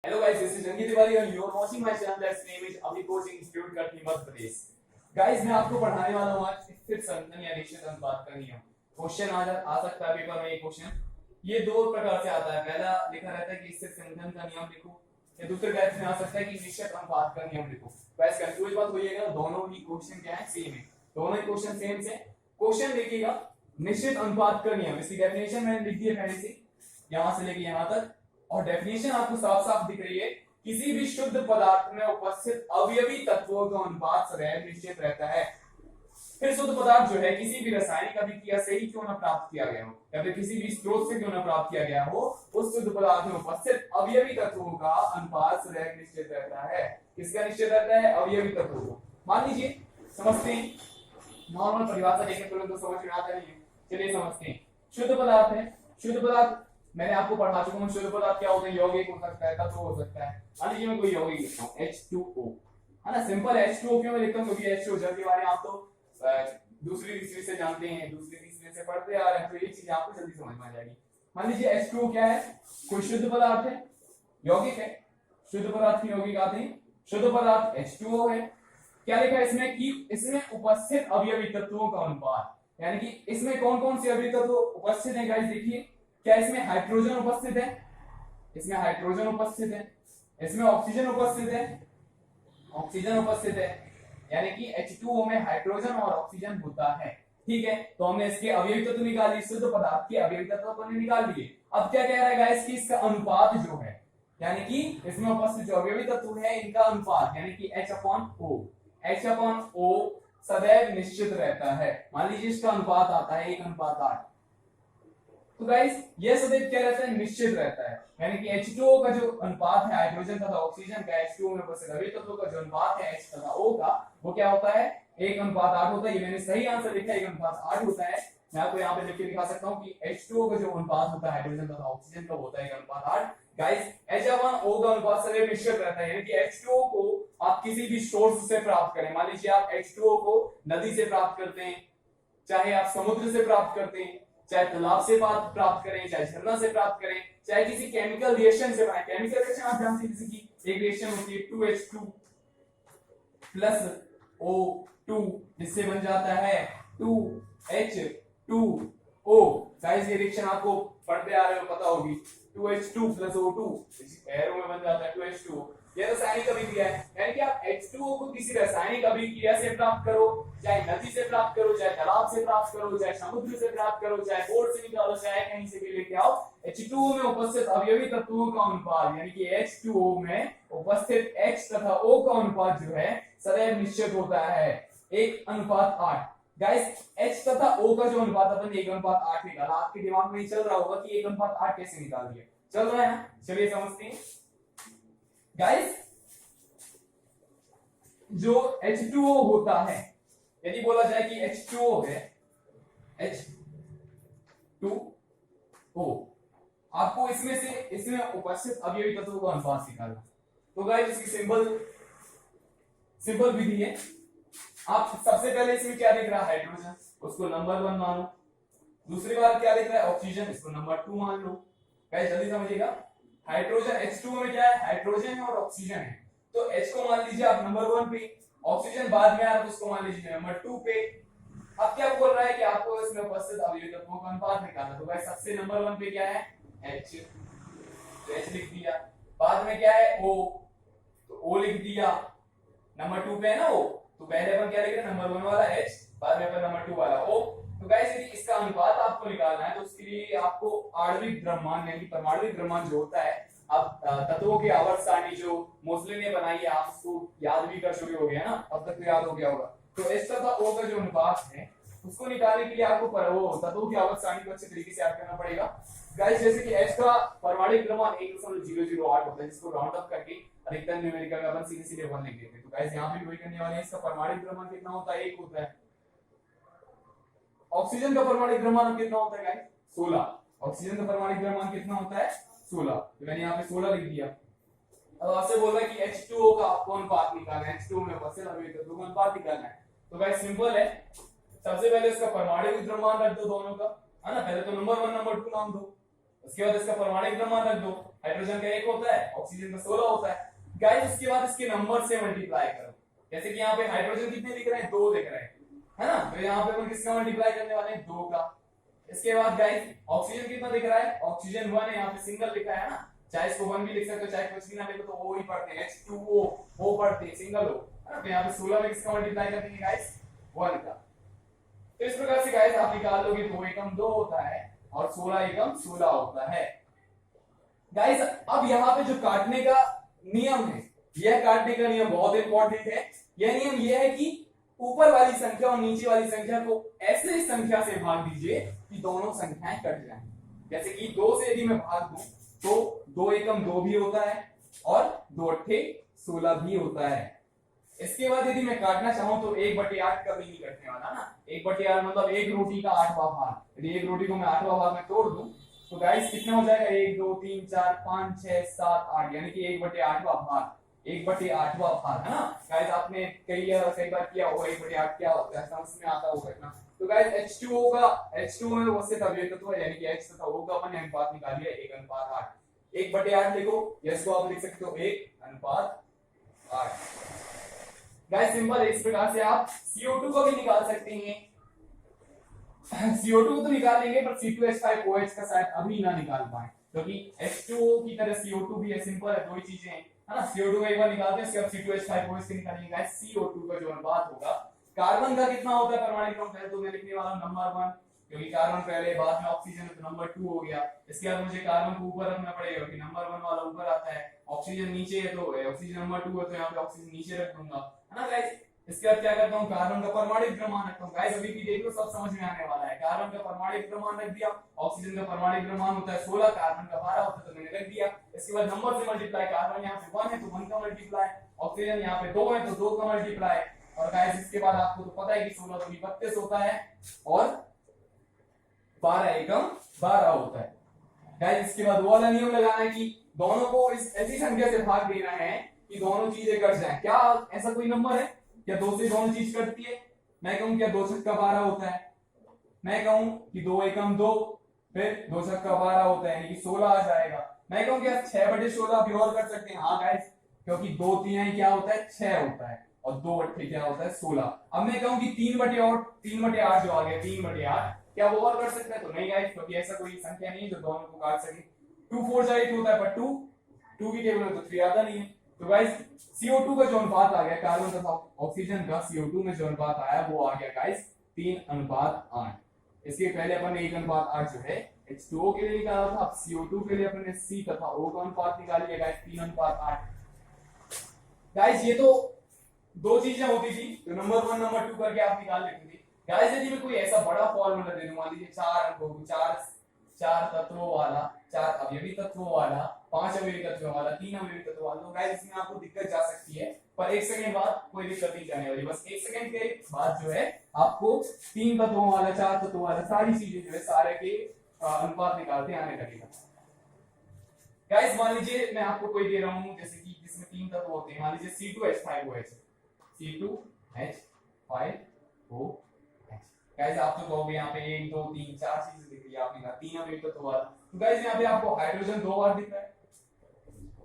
Hello guys, this is Rangi Tiwari and you are watching my channel that's name is Abhi Coaching Institute Katni Madhya Pradesh. Guys, मैं आपको पढ़ाने वाला हूँ आज स्थिर संतन या निश्चित अनुपात का नियम। क्वेश्चन आ सकता है पेपर में ये क्वेश्चन। ये दो प्रकार से आता है। पहला लिखा रहता है कि स्थिर संतन का नियम लिखो, या दूसरे टाइप में आ सकता है कि निश्चित अनुपात का नियम लिखो। गाइस कंफ्यूज मत होइएगा, दोनों ही क्वेश्चन क्या है, सेम है। दोनों ही क्वेश्चन सेम से। क्वेश्चन देखिएगा, निश्चित अनुपात का नियम, इसकी डेफिनेशन मैंने लिख दी है पहले से, यहां से लेके यहां तक, और डेफिनेशन आपको साफ साफ दिख रही है। किसी भी शुद्ध पदार्थ में उपस्थित अवयवी तत्वों का अनुपात सदैव निश्चित रहता है। फिर शुद्ध पदार्थ जो है किसी भी रासायनिक अभिक्रिया से ही क्यों न प्राप्त किया गया हो, या फिर किसी भी स्रोत से क्यों न प्राप्त किया गया हो, उस शुद्ध पदार्थ में उपस्थित अवयवी तत्वों का अनुपात सदैव निश्चित रहता है। किसका निश्चित रहता है? अवयवी तत्वों को। मान लीजिए, समझते हैं, नॉर्मल परिभाषा देखें तुरंत तो समझ में आता नहीं है, चलिए समझते हैं। शुद्ध पदार्थ है, शुद्ध पदार्थ मैंने आपको पढ़ा चुका हूं। शुद्ध पदार्थ क्या होता है? यौगिक हो सकता है, तत्व हो सकता है। मान लीजिए मैं कोई यौगिक लिखता हूं H2O, है ना। सिंपल H2O क्यों मैं लिखता हूं? क्योंकि H2O जल के बारे में आप तो दूसरी तीसरी से जानते हैं, दूसरी तीसरी से पढ़ते आ रहे हैं, तो ये चीज आपको जल्दी समझ में आ जाएगी। मान लीजिए H2O क्या है? कोई शुद्ध पदार्थ है, यौगिक है। शुद्ध पदार्थ की यौगिक आते हैं, शुद्ध पदार्थ H2O है। क्या लिखा है इसमें? कि इसमें उपस्थित अवयवी तत्वों का अनुपात, यानी कि इसमें कौन कौन से अवयवी तत्व उपस्थित हैं। गाइस देखिए, क्या इसमें हाइड्रोजन उपस्थित है? इसमें हाइड्रोजन उपस्थित है। इसमें ऑक्सीजन उपस्थित है, ऑक्सीजन उपस्थित है, यानी कि H2O में हाइड्रोजन और ऑक्सीजन होता है। ठीक है, तो हमने इसके अवयवी तत्व निकाल लिए, शुद्ध पदार्थ के अवयवी तत्व को निकाल लिए। अब क्या कह रहा है गाइस कि इसका अनुपात जो है, यानी कि इसमें उपस्थित जो अवयवी तत्व है इनका अनुपात, यानी कि H/O, H/O सदैव निश्चित रहता है। मान लीजिए इसका अनुपात आता है 1:8। तो गाइस ये सदैव क्या रहता है? निश्चित रहता है। यानी कि H2O का जो अनुपात है हाइड्रोजन तथा ऑक्सीजन का, H2O में उपस्थित अवयवी तत्वों का जो अनुपात है H तथा O का, वो क्या होता है? 1:8 होता है। ये मैंने सही आंसर लिखा है, 1:8 होता है। मैं आपको यहाँ पे लिख के दिखा सकता हूँ कि H2O का जो अनुपात होता है हाइड्रोजन तथा ऑक्सीजन का होता है 1:8। गाइस H/O का अनुपात सदैव निश्चित रहता है, यानी कि H2O को आप किसी भी सोर्स से प्राप्त करें, मान लीजिए आप H2O को नदी से प्राप्त करते हैं, चाहे आप समुद्र से प्राप्त करते हैं, चाहे तालाब से प्राप्त करें, चाहे झरना से प्राप्त करें, चाहे किसी केमिकल रिएक्शन से बनाए। केमिकल रिएक्शन आप जानते हैं, जैसे कि एक रिएक्शन होती है 2H2 प्लस O2, जिससे बन जाता है 2H2O। गाइस ये रिएक्शन आपको पढ़ते आ रहे हो, पता होगी। 2H2 प्लस O2 एरो में बन जाता है 2H2O। ये रासायनिक अभिक्रिया है, यानी कि आप H2O को किसी रासायनिक अभिक्रिया से प्राप्त करो, चाहे नदी से प्राप्त करो, चाहे तालाब से प्राप्त करो, चाहे समुद्र से प्राप्त करो, चाहे बोर्ड से निकालो, चाहे कहीं से भी लेके आओ, H2O में उपस्थित अवयवी तत्वों का अनुपात, यानी कि H2O में उपस्थित H तथा O का अनुपात जो है सदैव निश्चित होता है 1:8। गाइस H तथा O का जो अनुपात अपन 1:8 निकाला, आपके दिमाग में ही चल रहा होगा कि 1:8 कैसे निकाल दिया। चल रहा है, चलिए समझते हैं। गाइस जो H2O होता है, यदि बोला जाए कि H2O है H2O, आपको इसमें से इसमें उपस्थित अवयवी तत्वों का अनुपात निकालना। तो गाइस इसकी सिंपल विधि है। आप सबसे पहले इसमें क्या दिख रहा है? हाइड्रोजन, उसको नंबर 1 मानो। दूसरी बार क्या दिख रहा है? ऑक्सीजन, इसको नंबर 2 मान लो। गाइस जल्दी समझिएगा, हाइड्रोजन H2O में क्या है? हाइड्रोजन है और ऑक्सीजन है, तो H को मान लीजिए आप नंबर 1 पे, ऑक्सीजन बाद में आया तो उसको मान लीजिए नंबर 2 पे। अब क्या बोल रहा है कि आपको इसमें उपस्थित अवयवी तत्वों का अनुपात निकालना। तो गाइस सबसे नंबर 1 पे क्या है? H, तो H लिख दिया। बाद में क्या है? O, तो O लिख दिया। नंबर 2 पे है ना O, तो पहले अपन क्या लिख रहे हैं? नंबर 1 वाला H, बाद में अपन नंबर 2 वाला O। तो गाइस यदि इसका अनुपात आपको निकालना है तो उसके लिए आपको आणविक द्रव्यमान यानी परमाणु द्रव्यमान जो होता है, अब तत्वों की आवर्त सारणी जो मोसले ने बनाई है, आप उसको याद भी कर चुके हो गया ना, अब तक तो याद हो गया होगा। तो H तथा O का जो अनुपात है उसको निकालने के लिए आपको वो तत्वों की आवर्त सारणी को अच्छे तरीके से याद करना पड़ेगा। गाइस जैसे कि H का परमाणु द्रव्यमान 1.008 होता है, जिसको राउंड अप करके अधिकतम न्यूमेरिकल में अपन सीधे 1 लिख देते हैं। तो गाइस यहां पे वही करने वाले हैं। इसका परमाणु द्रव्यमान कितना होता है? 1 होता है। ऑक्सीजन का परमाणु द्रव्यमान कितना होता है गाइस? 16। ऑक्सीजन का परमाणु द्रव्यमान कितना होता है? 16। तो मैंने यहाँ पे 16 लिख दिया। अब आपसे बोल रहा है कि H2O का आपको अनुपात निकालना है, H2O में उपस्थित अवयवी तत्वों का अनुपात निकालना है। तो गाइस सिंपल है, सबसे पहले इसका परमाणु द्रव्यमान रख दो दोनों का, है ना। पहले तो नंबर 1 नंबर 2 नाम दो, उसके बाद इसका परमाणु क्रमांक रख दो, हाइड्रोजन का 1 होता है, ऑक्सीजन का 16 होता है। गाइस उसके बाद इसके नंबर से मल्टीप्लाई करो, जैसे कि यहाँ पे हाइड्रोजन कितने लिख रहे हैं, 2 लिख रहे हैं, है ना, तो यहाँ पे अपन किसका मल्टीप्लाई करने वाले हैं, 2 का। इसके बाद गाइस ऑक्सीजन कितना दिख रहा है, ऑक्सीजन 1 है, यहाँ पे सिंगल लिखा है ना, चाहे इसको 1 भी लिख सकते हो, चाहे कुछ भी ना लिखो तो O ही पढ़ते हैं, H2O O पढ़ते हैं, सिंगल O, है ना। तो यहाँ पे 16 में किसका मल्टीप्लाई कर देंगे गाइस, 1 का। तो इस प्रकार से गाइस आप निकाल लोगे 2 एकम 2 होता है और 16 एकम 16 होता है। गाइस अब यहाँ पे जो काटने का नियम है, यह काटने का नियम बहुत इंपॉर्टेंट है। यह नियम यह है कि ऊपर वाली संख्या और नीचे वाली संख्या को ऐसे संख्या से भाग दीजिए कि दोनों संख्याएं कट जाएं। जैसे कि 2 से यदि मैं भाग दूं तो 2 एकम 2 भी होता है और 2 अट्ठे 16 भी होता है। इसके बाद यदि मैं काटना चाहूं तो 1/8 कभी नहीं कटने वाला ना, 1/8 मतलब एक रोटी का 8वां भाग। यदि एक रोटी को मैं 8वां भाग में तोड़ दूं तो गाइस कितना हो जाएगा, 1 2 3 4 5 6 7 8, यानी कि 1/8वां भाग, 1/8वां भाग, है ना। गाइस आपने कई बार किया होगा 1/8 क्या होता है, समझ में आता होगा ना। तो गाइस H2O का, H2O में उससे तभी तत्व है, यानी कि H तथा O का अपन अनुपात निकाल लिया 1:8, 1/8 लिखो, यस को आप लिख सकते हो 1:8। गाइस सिंपल, इस प्रकार से आप CO2 को भी निकाल सकते हैं। CO2 को तो निकाल लेंगे पर C2H5OH का शायद अभी ना निकाल पाए, क्योंकि H2O की तरह CO2 भी है, सिंपल है, दो ही चीजें हैं, है ना। CO2 को एक बार निकालते हैं, उसके बाद C2H5OH के निकालेंगे। गाइस CO2 का जो अनुपात होगा कार्बन का कितना होता है परमाणु क्रम, पहले तो मैं लिखने वाला हूं नंबर 1, क्योंकि कार्बन पहले, बाद में ऑक्सीजन, तो नंबर 2 हो गया। इसके बाद मुझे कार्बन को ऊपर रखना पड़ेगा क्योंकि नंबर 1 वाला ऊपर आता है, ऑक्सीजन नीचे है, तो ऑक्सीजन नंबर 2 है तो यहाँ पे ऑक्सीजन नीचे रख दूंगा, है ना गाइस। इसके बाद क्या करता हूँ, कार्बन का परमाणु क्रमांक रखता हूँ। गाइस अभी भी देख लो, सब समझ में आने वाला है। कार्बन का परमाणु क्रमांक रख दिया, ऑक्सीजन का परमाणु क्रमांक होता है 16, कार्बन का 12 होता है तो मैंने रख दिया। इसके बाद नंबर से मल्टीप्लाई, कार्बन यहाँ पे 1 है तो 1 का मल्टीप्लाई, ऑक्सीजन यहाँ पे 2 है तो 2 का मल्टीप्लाई, और गाइस इसके बाद आपको तो पता है कि 16 दूनी 32 होता है और 12 एकम 12 होता है। गाइस इसके बाद वो वाला नियम लगाना है कि दोनों को इस ऐसी संख्या से भाग देना है कि दोनों चीजें कट जाएं। क्या ऐसा कोई नंबर है क्या 2 से दोनों चीज कटती है? मैं कहूं क्या 2 छक्का 12 होता है, मैं कहूं कि 2 एकम 2, फिर 2 छक्का 12 होता है, यानी कि 16 आ जाएगा। मैं कहूं क्या 6/16 भी और कर सकते हैं, हाँ गाइस, क्योंकि 2 3 क्या होता है, 6 होता है, और 2 अट्ठे क्या होता है, 16। अब मैं कहूं कि 3/8 जो आ गया, 3/8 क्या वो और कर सकते हैं? तो नहीं गाइस, क्योंकि ऐसा कोई संख्या नहीं है जो दोनों को काट सके। 2 4 जा 8 होता है, पर 2 की टेबल में तो 3 आता नहीं है। तो गाइस CO2 का जो अनुपात आ गया कार्बन तथा ऑक्सीजन का, CO2 में जो अनुपात आया वो आ गया गाइस 3:8। इसके पहले अपन ने 1:8 जो है H2O के लिए निकाला था, अब CO2 के लिए अपन ने C तथा O का अनुपात निकाल लिया गाइस 3:8। गाइस ये तो दो चीजें होती थी, तो नंबर 1 नंबर 2 करके आप निकाल लेते थे। गाइस यदि मैं कोई ऐसा बड़ा फॉर्मूला दे दूं, मान लीजिए 4 अंकों, 4 तत्वों वाला, 4 अवयवी तत्वों वाला, 5 अवयवी तत्वों वाला, 3 अवयवी तत्वों वाला, तो गाइस इसमें आपको दिक्कत जा सकती है, पर 1 सेकंड बाद कोई दिक्कत नहीं जाने वाली। बस 1 सेकंड के बाद जो है आपको 3 तत्वों वाला, 4 तत्वों वाला, सारी चीजें जो है सारे के अनुपात निकालते आने लगेगा। गाइस मान लीजिए मैं आपको कोई दे रहा हूं, जैसे कि जिसमें 3 तत्व होते हैं, मान लीजिए C2H5OH, C2H5OH। गाइस आप तो कहोगे यहाँ पे 1 2 3 4 चीजें दिख रही है, आपने कहा 3 अवयवी तत्व वाला, तो गाइस यहाँ पे आपको हाइड्रोजन 2 बार दिख रहा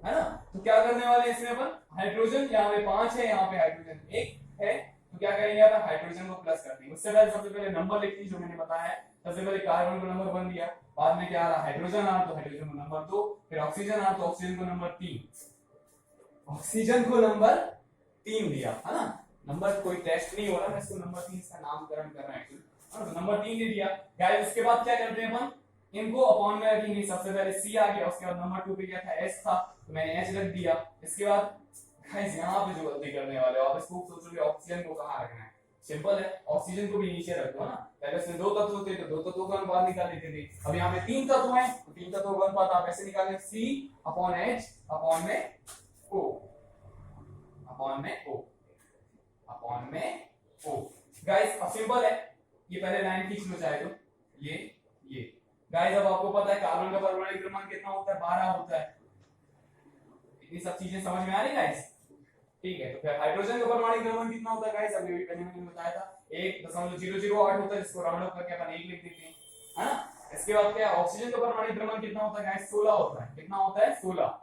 है ना। तो क्या करने वाले हैं इसमें अपन, हाइड्रोजन यहाँ पे 5 है, यहाँ पे हाइड्रोजन 1 है, तो क्या करेंगे अपन हाइड्रोजन को प्लस कर देंगे। उससे पहले सबसे पहले नंबर लिखते हैं जो मैंने बताया है। सबसे पहले कार्बन को नंबर 1 दिया, बाद में क्या आ रहा, हाइड्रोजन आ तो हाइड्रोजन को नंबर 2, फिर ऑक्सीजन आ तो ऑक्सीजन को नंबर 3, ऑक्सीजन को नंबर 3 दिया, है ना। नंबर कोई टेस्ट नहीं हो रहा, मैं इसको नंबर 3 इसका नामकरण कर रहा हूं, तो नंबर 3 दे दिया। गाइस उसके बाद क्या करते हैं अपन, इनको अपॉन में रखेंगे। सबसे पहले C आ गया, उसके बाद नंबर 2 पे क्या था, H था, तो मैंने H रख दिया। इसके बाद गाइस यहां पे जो गलती करने वाले हो आप, इसको सोचोगे ऑक्सीजन को कहां रखना है, सिंपल है, ऑक्सीजन को भी नीचे रख दो ना। पहले उसमें 2 तत्व थे तो 2 तत्वों का अनुपात निकाल लेते थे, अब यहाँ पे 3 तत्व हैं तो 3 तत्वों का अनुपात आप ऐसे निकालेंगे, C/H अपॉन में O, अपॉन में O, अपॉन में O। गाइस अब सिंपल है, ये पहले लाइन खींच लो चाहे तो, ये गाइस अब आपको पता है कार्बन का परमाणु क्रमांक कितना होता है, 12 होता है। इतनी सब चीजें समझ में आ रही गाइस, ठीक है। तो फिर हाइड्रोजन का परमाणु क्रमांक कितना होता है गाइस, अभी पहले मैंने बताया था 1.008 होता है, जिसको राउंड अप करके अपन 1 लिख देते हैं, है ना। इसके बाद क्या है, ऑक्सीजन का परमाणु द्रव्यमान कितना होता है गाइस, 16 होता है। कितना होता है, 16।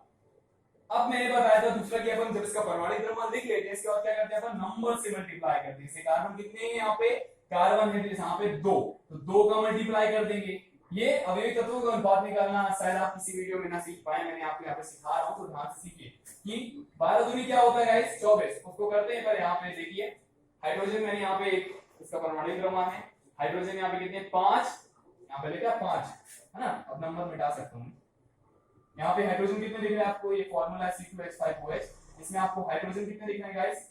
अब मैंने बताया था दूसरा कि अपन जब इसका परमाणु द्रव्यमान लिख लेते हैं, इसके बाद क्या करते हैं अपन, नंबर से मल्टीप्लाई करते हैं। जैसे कार्बन कितने हैं यहाँ पे, कार्बन है यहाँ पे 2, तो 2 का मल्टीप्लाई कर देंगे। ये अवयवी तत्वों का अनुपात निकालना शायद आप किसी वीडियो में ना सीख पाए, मैंने आपको यहाँ पे सिखा रहा हूँ, तो ध्यान से सीखिए कि 12 दूनी क्या होता है गाइस, 24। उसको करते हैं, पर यहाँ पे देखिए हाइड्रोजन मैंने यहाँ पे एक इसका परमाणु द्रव्यमान है, हाइड्रोजन यहाँ पे कितने, 5, यहाँ पे लिखा 5 है ना। अब नंबर मिटा सकता हूँ, यहाँ पे हाइड्रोजन कितने दिख रहे हैं आपको, ये फार्मूला है C2H5OH, इसमें आपको हाइड्रोजन कितने दिख रहे हैं गाइस,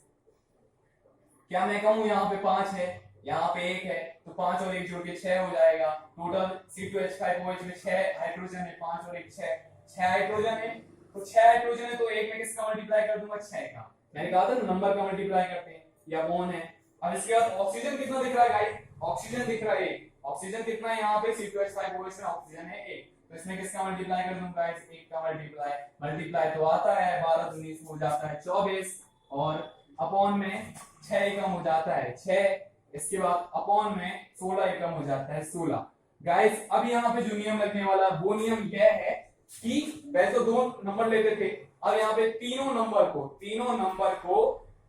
क्या मैं कहूँ यहाँ पे 5 है, यहाँ पे 1 है, तो 5 और 1 जोड़ के 6 हो जाएगा। टोटल C2H5OH में 6 हाइड्रोजन है, 5 और 1 6, 6 हाइड्रोजन है। तो 6 हाइड्रोजन है तो एक में किसका मल्टीप्लाई कर दूंगा, 6 का। मैंने कहा था नंबर का मल्टीप्लाई करते हैं, या बॉन है। अब इसके बाद ऑक्सीजन कितना दिख रहा है गाइस, ऑक्सीजन दिख रहा है 1। ऑक्सीजन कितना है यहाँ पे, C2H5OH में ऑक्सीजन है 1, तो इसमें किसका मल्टीप्लाई कर दूंगा गाइस, 1 का मल्टीप्लाई। मल्टीप्लाई तो आता है 12 19 हो जाता है 24, और अपॉन में 6 एकम हो जाता है 6। इसके बाद अपॉन में 16 एकम हो जाता है 16। गाइस अब यहाँ पे जो नियम लगने वाला वो नियम यह है कि पहले तो 2 नंबर लेते थे, अब यहाँ पे तीनों नंबर को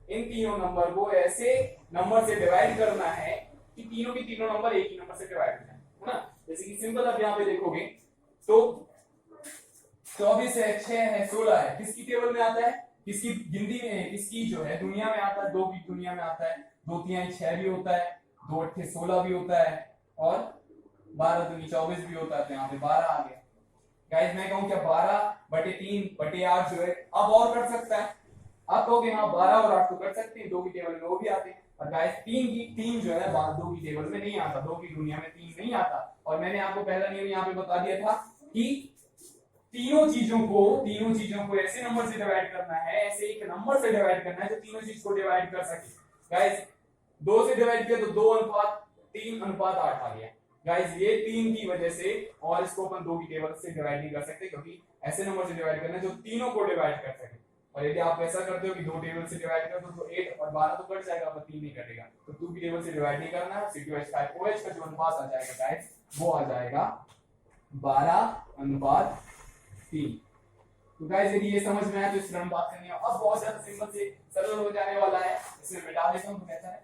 इन तीनों नंबर को ऐसे नंबर से डिवाइड करना है कि तीनों के तीनों नंबर एक ही नंबर से डिवाइड हो जाए, है ना। जैसे कि सिंपल अब यहाँ पे देखोगे तो 24 है, 6 है, 16 है, किसकी टेबल में आता है, किसकी गिनती में, किसकी जो है दुनिया में आता है, 2 की दुनिया में आता है। 2 3 6 भी होता है, 2 8 16 भी होता है, और 12 दूनी 24 भी होता है, तो यहाँ पे 12 आ गया। गाइस मैं कहूँ क्या 12/3/8 जो है अब और कर सकता है, आप कहोगे हाँ 12 और 8 तो कर सकते हैं, 2 की टेबल में वो भी आते हैं, और गाइस 3 जो है 2 की टेबल में नहीं आता, 2 की दुनिया में 3 नहीं आता। और मैंने आपको पहला नियम यहाँ पे बता दिया था कि तीनों चीजों को ऐसे नंबर से डिवाइड करना है, ऐसे एक नंबर से डिवाइड करना है जो तीनों चीज को डिवाइड कर सके। गाइस 2 से डिवाइड किया तो 2:3:8 आ गया। गाइस ये 3 की वजह से, और इसको अपन 2 की टेबल से डिवाइड नहीं कर सकते, क्योंकि ऐसे नंबर से डिवाइड करना है जो तीनों को डिवाइड कर सके। और यदि आप ऐसा करते हो कि 2 टेबल से डिवाइड कर दो तो 8 और 12 तो कट जाएगा, पर 3 नहीं कटेगा, तो 2 की टेबल से डिवाइड नहीं करना है। C2H5OH का जो अनुपात आ जाएगा गाइस वो आ जाएगा 12:3। तो गाइस यदि ये समझ में आया तो इसमें हम बात करनी है। अब बहुत ज्यादा सिंपल से सरल हो जाने वाला है, इसमें मिटा देता हूं तो कैसा है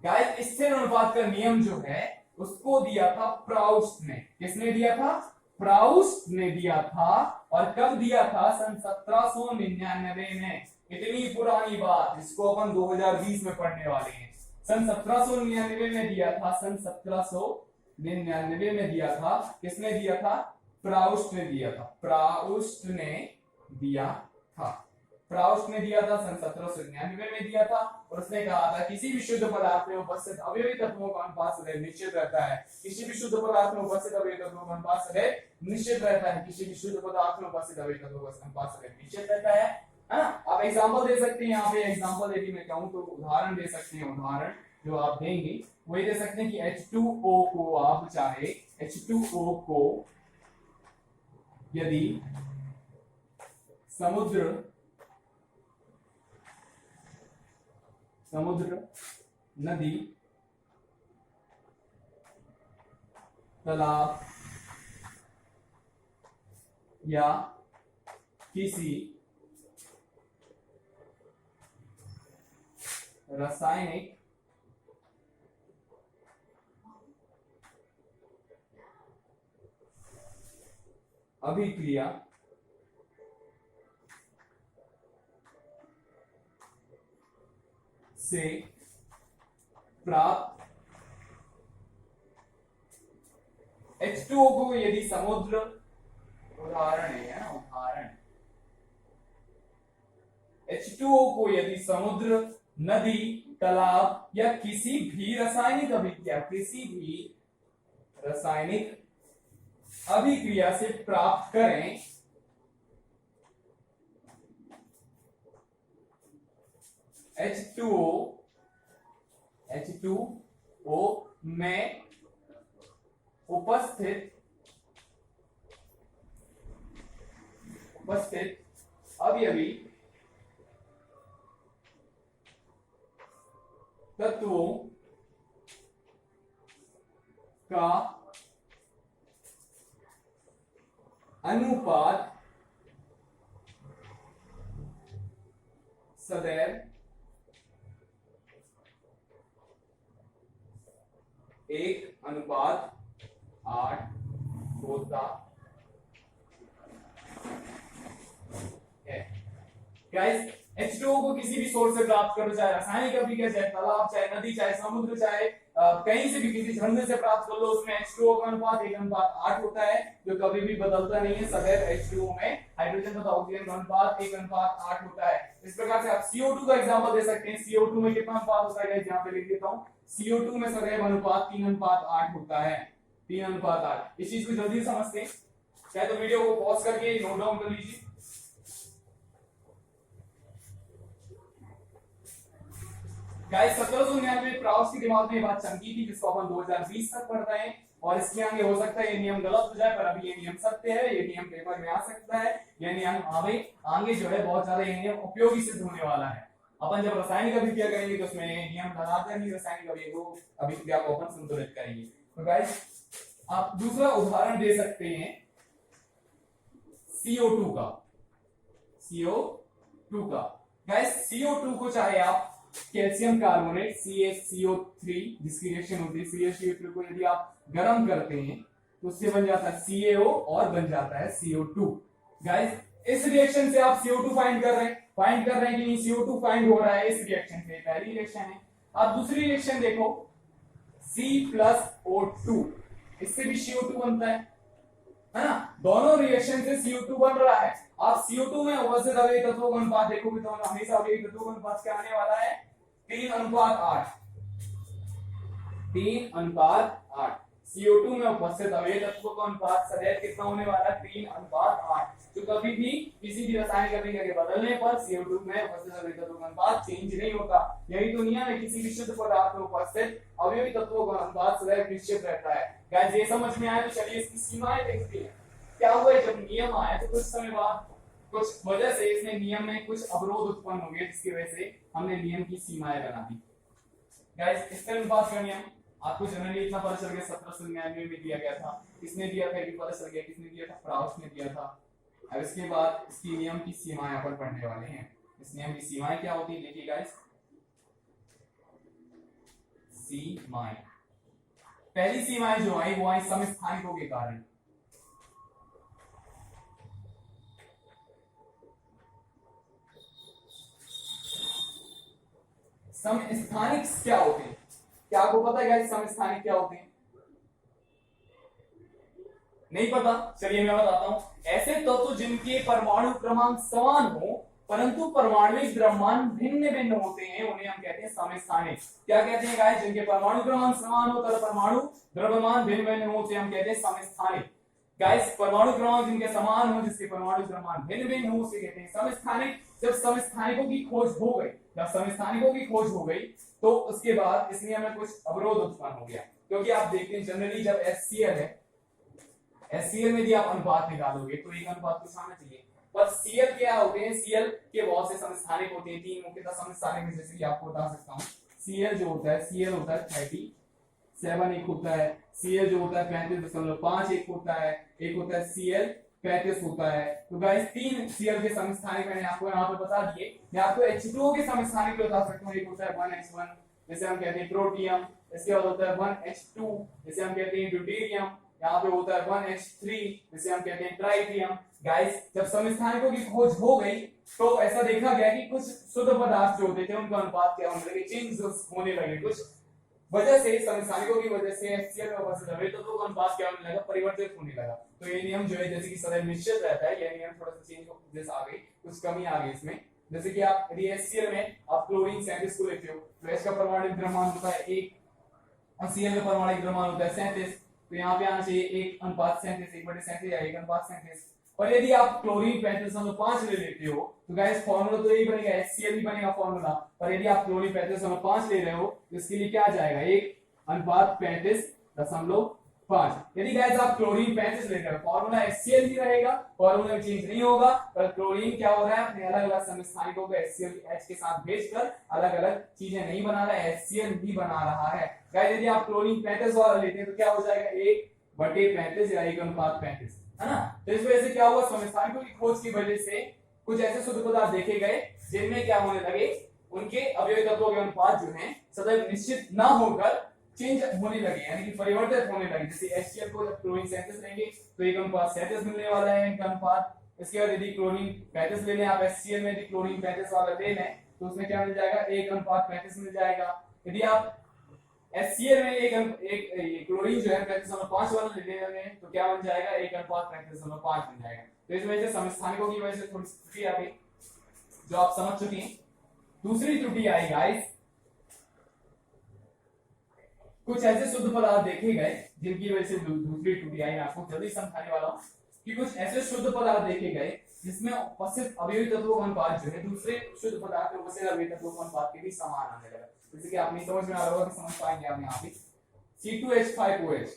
गाइस, स्थिर अनुपात का नियम जो है उसको दिया था प्राउस्ट ने। किसने दिया था, प्राउस्ट ने दिया था। और कब दिया था, सन 1799 में। इतनी पुरानी बात, इसको अपन 2020 में पढ़ने वाले हैं। सन 1799 में दिया था, सन 1799 में दिया था। किसने दिया था, प्राउस्ट ने दिया था, प्राउस्ट ने दिया था, प्राउस्ट ने दिया था, सन 1799 में दिया था। और उसने कहा था किसी भी शुद्ध पदार्थ में उपस्थित अवयवी तत्वों का अनुपात सदैव निश्चित रहता है। किसी भी शुद्ध पदार्थ में उपस्थित अवयवी तत्वों का अनुपात सदैव निश्चित रहता है। किसी भी शुद्ध पदार्थ में उपस्थित अवयवी तत्वों का अनुपात सदैव निश्चित रहता है ना। आप एग्जांपल दे सकते हैं, यहाँ पे एग्जांपल यदि मैं कहूं तो उदाहरण दे सकते हैं। उदाहरण जो आप देंगे वही दे सकते हैं कि H2O को आप चाहे H2O को यदि समुद्र, नदी, तालाब या किसी रासायनिक अभिक्रिया से प्राप्त H2O को यदि समुद्र, उदाहरण है ना, उदाहरण H2O को यदि समुद्र, नदी, तालाब या किसी भी रासायनिक अभिक्रिया से प्राप्त करें, H2O में उपस्थित अवयवी तत्वों का अनुपात सदैव 1:8 होता है। गाइस H2O को किसी भी सोर्स से प्राप्त करो, चाहे रासायनिक अभिक्रिया, चाहे तालाब, चाहे नदी, चाहे समुद्र, चाहे कहीं से भी किसी झरने से प्राप्त कर लो, उसमें H2O का अनुपात 1:8 होता है, जो कभी भी बदलता नहीं है। सदैव H2O में हाइड्रोजन तथा ऑक्सीजन का अनुपात 1:8 होता है। इस प्रकार से आप CO2 का एग्जांपल दे सकते हैं। CO2 में कितना अनुपात होता है, यहाँ पे लिख देता हूं, CO2 में सदैव अनुपात 3:8 होता है। 3:8। इस चीज को जल्दी समझते हैं, चाहे तो वीडियो को पॉज करके नोट डाउन कर लीजिए। गाइस 1799 प्राउस के दिमाग में ये बात चमकी थी, जिसको अपन 2020 तक पढ़ रहे हैं, और इसके आगे हो सकता है ये नियम गलत हो जाए, पर अभी ये नियम सत्य है, ये नियम पेपर में आ सकता है, ये नियम आगे जो है बहुत ज्यादा ये नियम उपयोगी सिद्ध होने वाला है। अपन जब रासायनिक अभिक्रिया करेंगे तो उसमें नियम लगाते नहीं, रासायनिक अभिक्रिया को अपन संतुलित करेंगे। तो गाइस आप दूसरा उदाहरण दे सकते हैं CO2 का। CO2 का गाइस CO2 को चाहे आप कैल्शियम कार्बोनेट CaCO3 जिसकी रिएक्शन होती है, CaCO3 को यदि आप गर्म करते हैं तो उससे बन जाता है CaO और बन जाता है CO2। गाइस इस रिएक्शन से आप CO2 फाइंड कर रहे हैं कि नहीं, CO2 फाइंड हो रहा है इस रिएक्शन से, पहली रिएक्शन है। अब दूसरी रिएक्शन देखो, C+O2, इससे भी CO2 बनता है ना। दोनों रिएक्शन से CO2 बन रहा है। आप CO2 में उपस्थित अवयवी तत्वों का अनुपात देखोगे तो हमेशा अवयवी तत्वों का अनुपात क्या आने वाला है, 3:8। 3:8। CO2 में उपस्थित अवयवी तत्वों का अनुपात सदैव कितना होने वाला है, 3:8। जो कभी भी किसी भी रासायनिक अभिक्रिया के बदलने पर CO2 में उपस्थित अवयवी तत्वों का अनुपात चेंज नहीं होता। यही तो नियम है, किसी भी शुद्ध पदार्थ में उपस्थित अवयवी तत्वों का अनुपात सदैव निश्चित रहता है। गाइस ये समझ में आया तो चलिए इसकी सीमाएं देखते हैं। क्या हुआ है, जब नियम आया तो कुछ समय बाद कुछ वजह से इसमें नियम में कुछ अवरोध उत्पन्न हो गए, जिसकी वजह से हमने नियम की सीमाएं बना दी। गाइस इसके अनुपात का नियम आपको जनरली इतना पता चल गया, 1799 में दिया गया था। किसने दिया था, ये पता चल गया, किसने दिया था, प्राउस ने दिया था। अब इसके बाद इसकी नियम की सीमाएं अपन पढ़ने वाले हैं। इस नियम की सीमाएं क्या होती है, देखिए गाइस, सीमाएं, पहली सीमाएं जो आई वो आई समस्थानिकों के कारण। समस्थानिक क्या होते हैं, क्या आपको पता है गाइस समस्थानिक क्या होते हैं? नहीं पता, चलिए मैं बताता हूं। ऐसे तत्व जिनके परमाणु क्रमांक समान हो परंतु परमाणुविक द्रव्यमान भिन्न भिन्न होते हैं, उन्हें हम कहते हैं समस्थानिक। क्या कहते हैं गाइस, जिनके परमाणु क्रमांक समान हो तथा परमाणु द्रव्यमान भिन्न भिन्न हो, उसे हम कहते हैं समस्थानिक। गाइस परमाणु क्रमांक जिनके समान हो, जिसके परमाणु द्रव्यमान भिन्न भिन्न हो, उसे कहते हैं समस्थानिक। जब समस्थानिकों की खोज हो गई, तो उसके बाद इस नियम में कुछ अवरोध उत्पन्न हो गया, क्योंकि आप देखते हैं जनरली जब HCl है, HCl में यदि आप अनुपात निकालोगे तो एक अनुपात कुछ आना चाहिए, पर Cl क्या होते हैं, Cl के बहुत से समस्थानिक होते हैं, 3 मुख्यतः समस्थानिक, जैसे कि आपको बता सकता हूं। Cl जो होता है, Cl होता है 37 एक होता है, Cl जो होता है 35.5 एक होता है, एक होता है Cl 35 होता है। तो गाइस 3 Cl के समस्थानिक मैंने आपको यहाँ पे बता दिए। मैं आपको H2O के समस्थानिक बता सकता हूँ। एक होता है 1H1 जैसे हम कहते हैं प्रोटियम, इसके बाद होता है 1H2 जैसे हम कहते हैं ड्यूटेरियम, यहाँ पे होता है 1H3 जिसे हम कहते हैं ट्राइटियम। गाइस जब समस्थानिकों की खोज हो गई तो ऐसा देखा गया कि कुछ शुद्ध पदार्थ जो होते थे उनका अनुपात क्या होने लगे, चेंज होने लगे। कुछ वजह से समस्थानिकों की वजह से HCl में उपस्थित अवयवी तत्वों का अनुपात क्या होने लगा, परिवर्तित होने लगा। तो ये नियम जो है जैसे कि सदैव निश्चित रहता है, ये नियम थोड़ा सा चेंज हो, जैसे आ गई कुछ कमी आ गई इसमें। जैसे कि आप यदि HCl में आप क्लोरीन 37 को लेते हो तो H का परमाणु द्रव्यमान होता है 1 और Cl का परमाणु द्रव्यमान होता है 37, तो यहाँ पे आना चाहिए 1:37, 1/37 या 1:37। और यदि आप क्लोरीन 35.5 ले लेते हो तो गाइस फार्मूला तो यही बनेगा, HCl ही बनेगा फार्मूला, पर यदि आप क्लोरीन 35.5 ले रहे हो तो इसके लिए क्या आ जाएगा, 1:35.5। यदि गाइस आप क्लोरीन 35 लेते हो फार्मूला HCl ही रहेगा, फार्मूला चेंज नहीं होगा, पर क्लोरीन क्या हो रहा है, अपने अलग अलग समस्थानिकों को HCl H के साथ भेजकर अलग अलग चीजें नहीं बना रहा है, HCl ही बना रहा है। गाइस यदि आप क्लोरीन 35 वाला लेते हैं तो क्या हो जाएगा, 1/35 या 1:35। है ना। तो इस वजह से क्या हुआ, समस्थानिकों की खोज की वजह से कुछ ऐसे शुद्ध पदार्थ देखे गए जिनमें क्या होने लगे, उनके अवयवी तत्वों के अनुपात जो हैं सदैव निश्चित ना होकर चेंज होने लगे, यानी कि परिवर्तित होने लगे। जैसे HCl को जब क्लोरीन 37 लेंगे तो एक अनुपात 37 मिलने वाला है इनका अनुपात। इसके बाद यदि क्लोरीन 35 ले लें आप, HCl में यदि क्लोरीन 35 वाला ले लें तो उसमें क्या मिल जाएगा, 1:35 मिल जाएगा। यदि आप HCl में एक क्लोरीन जो है 35.5 वाला ले लेंगे तो क्या बन जाएगा, 1:35.5 बन जाएगा। तो इस वजह से समस्थानिकों की वजह से थोड़ी त्रुटि आ गई जो आप समझ चुके हैं। दूसरी त्रुटि आई गाइस, कुछ ऐसे शुद्ध पदार्थ देखे गए जिनकी वजह से दूसरी त्रुटि आई। मैं आपको जल्दी समझाने वाला हूं कि कुछ ऐसे शुद्ध पदार्थ देखे गए जिसमें उपस्थित अवयवी तत्वों का अनुपात जो है दूसरे शुद्ध पदार्थ में उपस्थित अवयवी तत्वों के अनुपात के भी समान आने लगा। जैसे कि आप नहीं समझ में आ रहा होगा कि समझ पाएंगे आप यहाँ पे C2H5OH,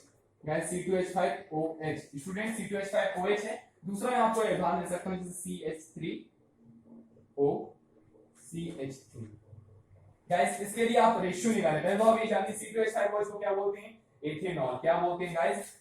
guys C2H5OH student C2H5OH है। दूसरा मैं आपको उदाहरण दे सकता हूं जैसे CH3OCH3। गाइस इसके लिए आप रेशियो निकालें। पहले तो आप ये जानते हैं C2H5OH को क्या बोलते हैं, एथेनॉल। क्या बोलते हैं गाइस,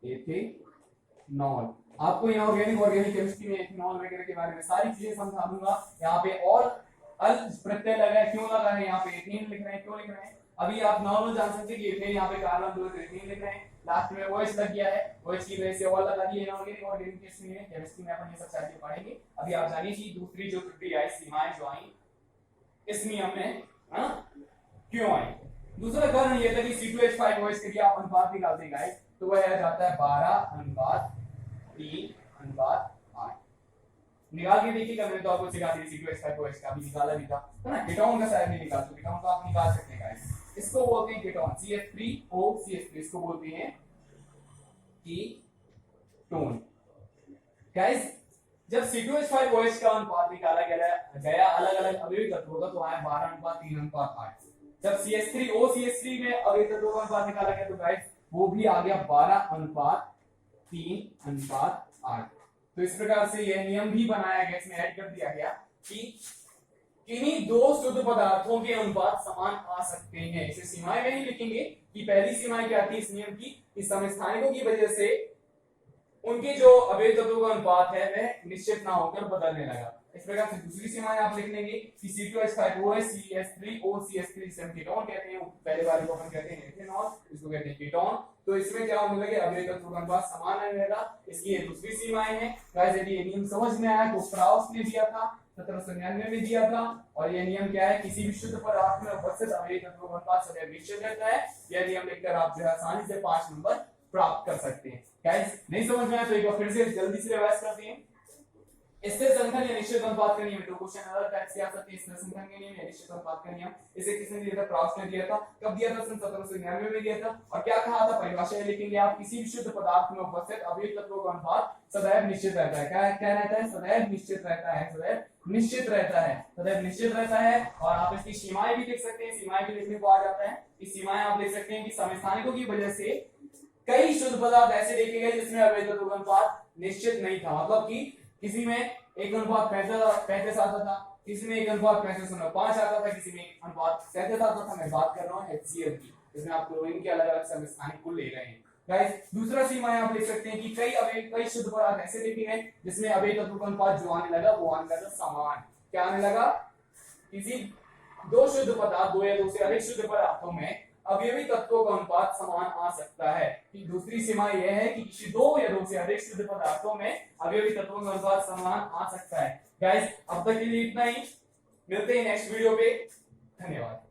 एथेनॉल। आपको यहाँ ऑर्गेनिक केमिस्ट्री में एथेनॉल वगैरह के बारे में सारी चीजें समझा दूंगा। यहाँ पे और अल प्रत्यय लगा है, क्यों लगा है, यहाँ पे एथेन लिख रहे हैं, क्यों लिख रहे हैं। अभी आप नॉर्मल जान सकते हैं कि एथेन यहाँ पे कार्बन दो एथेन लिख रहे हैं, लास्ट में OH लग गया है, OH की वजह से और लगा दिए इनऑर्गेनिक केमिस्ट्री में अपन ये सब चीजें पढ़ेंगे। अभी आप जानिए कि दूसरी जो त्रुटि आई, सीमाएं जो आई इस नियम में क्यों आई। दूसरा कारण ये था कि C2H5OH के लिए आप अनुपात निकालते हैं गाइस तो वह आ जाता है 12:3:8। निकाल के देखिएगा, मैंने तो आपको सिखा दिया C2H5OH का भी निकाला भी था, है ना। कीटोन का शायद नहीं निकाल, तो कीटोन को आप निकाल सकते हैं गाइस। इसको बोलते हैं कीटोन, CH3OCH3 इसको बोलते हैं कीटोन। गाइस जब C2H5OH का अनुपात निकाला गया अलग अलग अवयवी तत्वों का तो आया 12:3:8। जब CH3OCH3 में अवयवी तत्वों का अनुपात निकाला गया तो गाइस वो भी आ गया 12:3:8। तो इस प्रकार से यह नियम भी बनाया गया, इसमें ऐड कर दिया गया कि किन्हीं दो शुद्ध पदार्थों के अनुपात समान आ सकते हैं। इसे सीमाएं में ही लिखेंगे कि पहली सीमाएं क्या थी इस नियम की, इस समस्थानिकों की वजह से उनके जो अवयवी तत्वों का अनुपात है वह निश्चित ना होकर बदलने लगा। इस प्रकार से दूसरी सीमाएं आप लिख लेंगे कि C2H5OH CH3OCH3 से हम कीटोन कहते हैं, पहले वाले को हम कहते हैं एथेनॉल, इसको कहते हैं कीटोन। तो इसमें क्या होने लगे, अवयवी तत्वों का अनुपात समान आने लगा। इसकी ये दूसरी सीमाएं हैं। गाइस यदि ये नियम समझ में आया तो स्ट्राउस ने दिया था 1799 में दिया था, और ये नियम क्या है, किसी भी शुद्ध पदार्थ में उपस्थित अवयवी तत्वों का अनुपात सदैव निश्चित रहता है। यह नियम लिखकर आप जो है आसानी से 5 नंबर प्राप्त कर सकते हैं। गाइस नहीं समझ में आया तो एक बार फिर से जल्दी से रिवाइज करते हैं। स्थिर संख्या या निश्चित अनुपात का नियम, तो क्वेश्चन अलग टाइप से आ सकते हैं। स्थिर संख्या का नियम या निश्चित अनुपात का नियम, इसे किसने दिया था, प्राउस ने दिया था। कब दिया था, सन 1799 में दिया था। और क्या कहा था, परिभाषा लिखेंगे आप, किसी भी शुद्ध पदार्थ में उपस्थित अवयवी तत्वों का अनुपात सदैव निश्चित रहता है। क्या रहता है, सदैव निश्चित रहता है, सदैव निश्चित रहता है, सदैव निश्चित रहता है। और आप इसकी सीमाएं भी लिख सकते हैं, सीमाएं भी लिखने को आ जाता है। इस सीमाएं आप लिख सकते हैं कि समस्थानिकों की वजह से कई शुद्ध पदार्थ ऐसे देखे गए जिसमें अवयवी तत्वों का अनुपात निश्चित नहीं था। मतलब कि किसी में 1:35 आता था, किसी में 1:35 आता था, किसी में अनुपात 37 आता था। मैं बात कर रहा हूँ HCl की, इसमें आप क्लोरीन के अलग अलग समस्थानिक को ले रहे हैं। गाइस दूसरा सीमाएं आप लिख सकते हैं कि कई शुद्ध पदार्थ ऐसे देखे गए जिसमें अवयवी तत्वों का अनुपात जो आने लगा वो आने लगा समान। क्या आने लगा, किसी दो शुद्ध पदार्थ, दो या दो से अधिक शुद्ध पदार्थों में अवयवी तत्वों का अनुपात समान आ सकता है। कि दूसरी सीमा यह है कि किसी दो या दो से अधिक शुद्ध पदार्थों में अवयवी तत्वों का अनुपात समान आ सकता है। गाइस अब तक के लिए इतना ही, मिलते हैं नेक्स्ट वीडियो पे, धन्यवाद।